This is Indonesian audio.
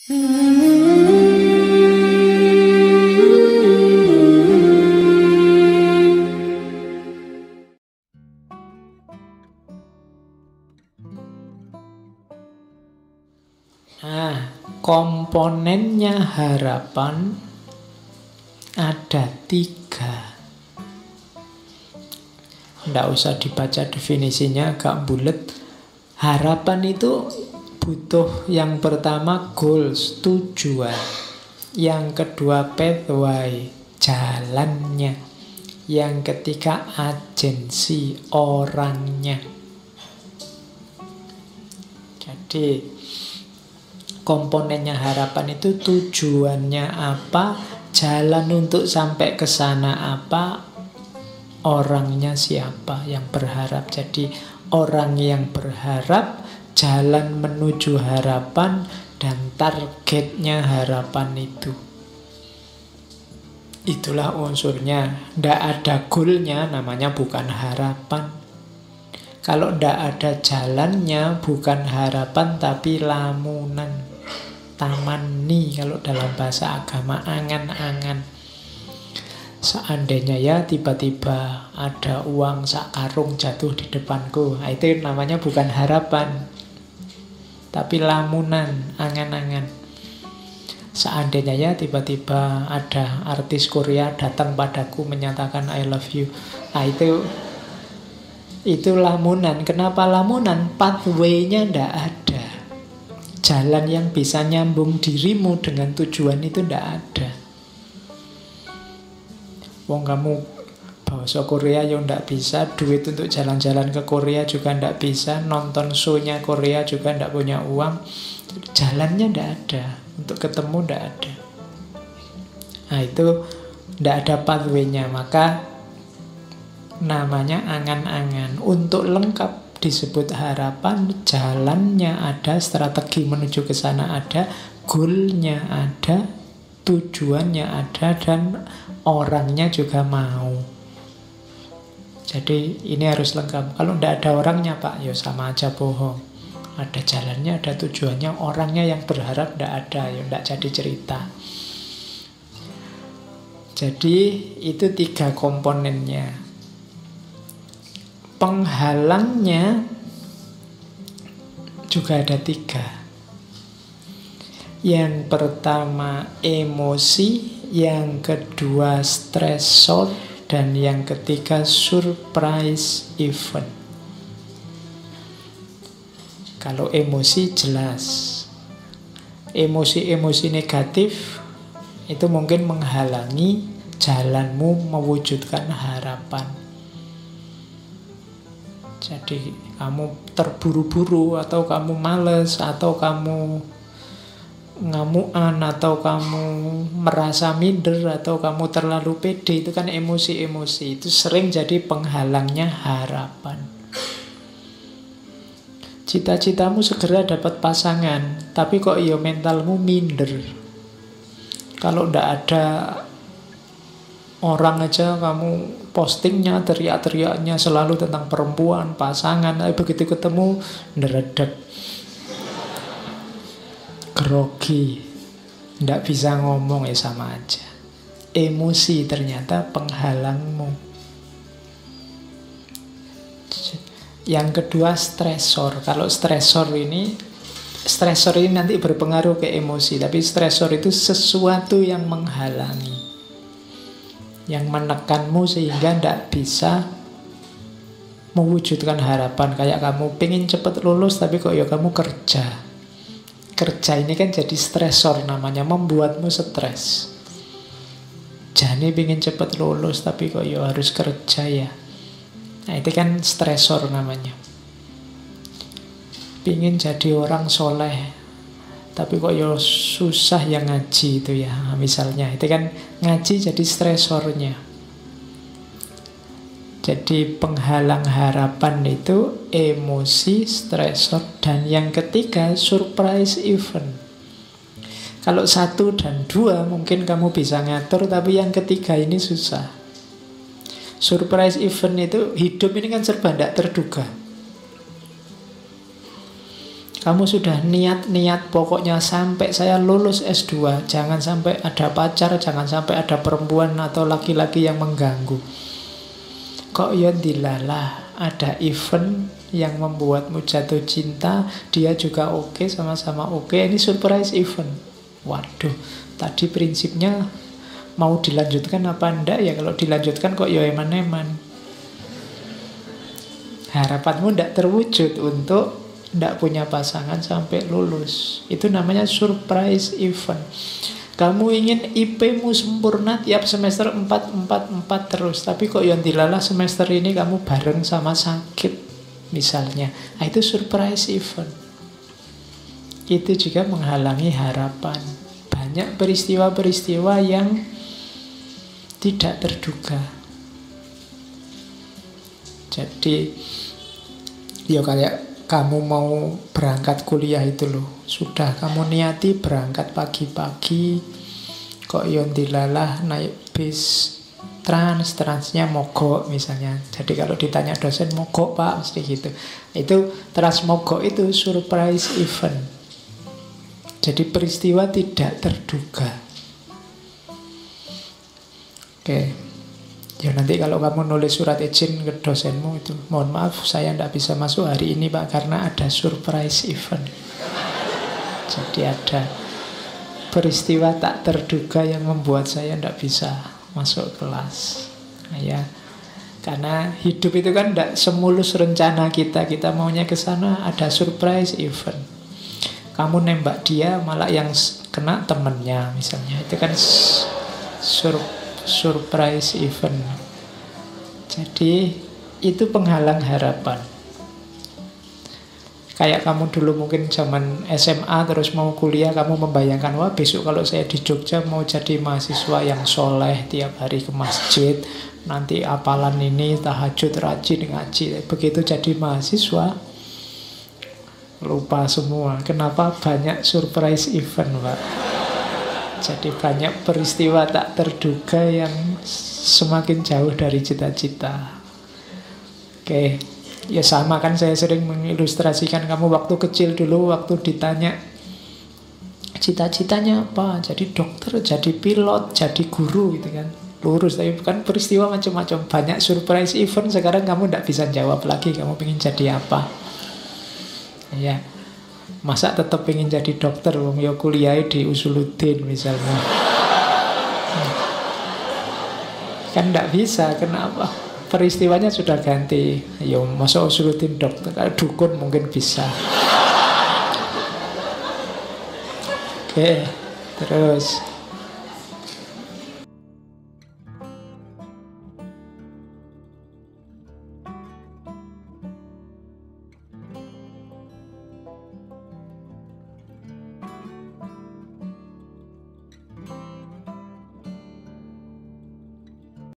Nah, komponennya harapan ada 3. Nggak usah dibaca definisinya, agak bulet. Harapan itu butuh yang pertama goals, tujuan. Yang kedua pathway, jalannya. Yang ketiga agensi, orangnya. Jadi komponennya harapan itu tujuannya apa, jalan untuk sampai ke sana apa, orangnya siapa yang berharap. Jadi orang yang berharap, jalan menuju harapan, dan targetnya harapan itu. Itulah unsurnya. Nggak ada goalnya, namanya bukan harapan. Kalau nggak ada jalannya, bukan harapan tapi lamunan. Tamani kalau dalam bahasa agama, angan-angan. Seandainya ya tiba-tiba ada uang sak karung jatuh di depanku, nah, itu namanya bukan harapan tapi lamunan, angan-angan. Seandainya ya tiba-tiba ada artis Korea datang padaku menyatakan I love you, nah, itu lamunan. Kenapa lamunan? Pathway-nya ndak ada. Jalan yang bisa nyambung dirimu dengan tujuan itu ndak ada. Wong kamu bahasa Korea ya ndak bisa, duit untuk jalan-jalan ke Korea juga ndak bisa, nonton show-nya Korea juga ndak punya uang. Jalannya ndak ada, untuk ketemu ndak ada. Nah itu ndak ada pathway-nya, maka namanya angan-angan. Untuk lengkap disebut harapan, jalannya ada, strategi menuju ke sana ada, goalnya ada, tujuannya ada, dan orangnya juga mau. Jadi ini harus lengkap. Kalau tidak ada orangnya Pak, ya sama aja bohong. Ada jalannya, ada tujuannya, orangnya yang berharap tidak ada, ya tidak jadi cerita. Jadi itu 3 komponennya. Penghalangnya juga ada 3. Yang pertama emosi, yang kedua stresor, dan yang ketiga surprise event. Kalau emosi jelas, emosi-emosi negatif itu mungkin menghalangi jalanmu mewujudkan harapan. Jadi kamu terburu-buru, atau kamu males, atau kamu ngamuan, atau kamu merasa minder, atau kamu terlalu pede, itu kan emosi-emosi. Itu sering jadi penghalangnya harapan. Cita-citamu segera dapat pasangan, tapi kok ya mentalmu minder. Kalau ndak ada orang aja kamu postingnya, teriak-teriaknya selalu tentang perempuan, pasangan, tapi begitu ketemu neredek, grogi, ndak bisa ngomong, ya sama aja. Emosi ternyata penghalangmu. Yang kedua stresor. Kalau stresor ini nanti berpengaruh ke emosi, tapi stresor itu sesuatu yang menghalangi, yang menekanmu sehingga tidak bisa mewujudkan harapan. Kayak kamu pengen cepat lulus tapi kok ya kamu kerja. Kerja ini kan jadi stresor namanya, membuatmu stres. Jani pengen cepat lulus tapi kok ya harus kerja ya. Nah itu kan stresor namanya. Pengen jadi orang soleh tapi kok ya susah yang ngaji itu ya, misalnya. Itu kan ngaji jadi stresornya. Jadi penghalang harapan itu emosi, stresor, dan yang ketiga surprise event. Kalau 1 dan 2 mungkin kamu bisa ngatur, tapi yang ketiga ini susah. Surprise event itu, hidup ini kan serba tidak terduga. Kamu sudah niat-niat pokoknya sampai saya lulus S2, jangan sampai ada pacar, jangan sampai ada perempuan atau laki-laki yang mengganggu. Kok ya dilalah, ada event yang membuatmu jatuh cinta, dia juga oke, sama-sama oke, ini surprise event. Waduh, tadi prinsipnya mau dilanjutkan apa enggak ya? Kalau dilanjutkan kok ya eman-eman. Harapanmu enggak terwujud untuk tidak punya pasangan sampai lulus. Itu namanya surprise event. Kamu ingin IP-mu sempurna tiap semester 4 terus, tapi kok yang dilalah semester ini kamu bareng sama sakit misalnya. Nah, itu surprise event. Itu juga menghalangi harapan. Banyak peristiwa-peristiwa yang tidak terduga. Jadi ya kayak kamu mau berangkat kuliah itu loh, sudah kamu niati berangkat pagi-pagi, kok yon dilalah naik bis transnya mogok misalnya. Jadi kalau ditanya dosen, mogok pak, mesti gitu. Itu trans mogok itu surprise event. Jadi peristiwa tidak terduga. Oke. Ya nanti kalau kamu nulis surat izin ke dosenmu itu, mohon maaf saya tidak bisa masuk hari ini pak karena ada surprise event. Jadi ada peristiwa tak terduga yang membuat saya tidak bisa masuk kelas. Nah, ya, karena hidup itu kan tidak semulus rencana kita. Kita maunya ke sana, ada surprise event. Kamu nembak dia malah yang kena temennya misalnya. Itu kan surprise event. Jadi itu penghalang harapan. Kayak kamu dulu mungkin zaman SMA terus mau kuliah, kamu membayangkan, wah besok kalau saya di Jogja mau jadi mahasiswa yang soleh, tiap hari ke masjid, nanti apalan ini, tahajud, rajin ngaji. Begitu jadi mahasiswa lupa semua. Kenapa? Banyak surprise event pak. Jadi banyak peristiwa tak terduga yang semakin jauh dari cita-cita. Oke, ya sama kan saya sering mengilustrasikan kamu waktu kecil dulu, waktu ditanya cita-citanya apa, jadi dokter, jadi pilot, jadi guru gitu kan. Lurus, tapi bukan peristiwa macam-macam. Banyak surprise event, sekarang kamu tidak bisa jawab lagi kamu ingin jadi apa. Ya, masa tetap ingin jadi dokter, wong yo kuliah di Usuluddin misalnya. Kan tidak bisa, kenapa? Peristiwanya sudah ganti. Yo masa Usuluddin dokter, dukun mungkin bisa. Oke, terus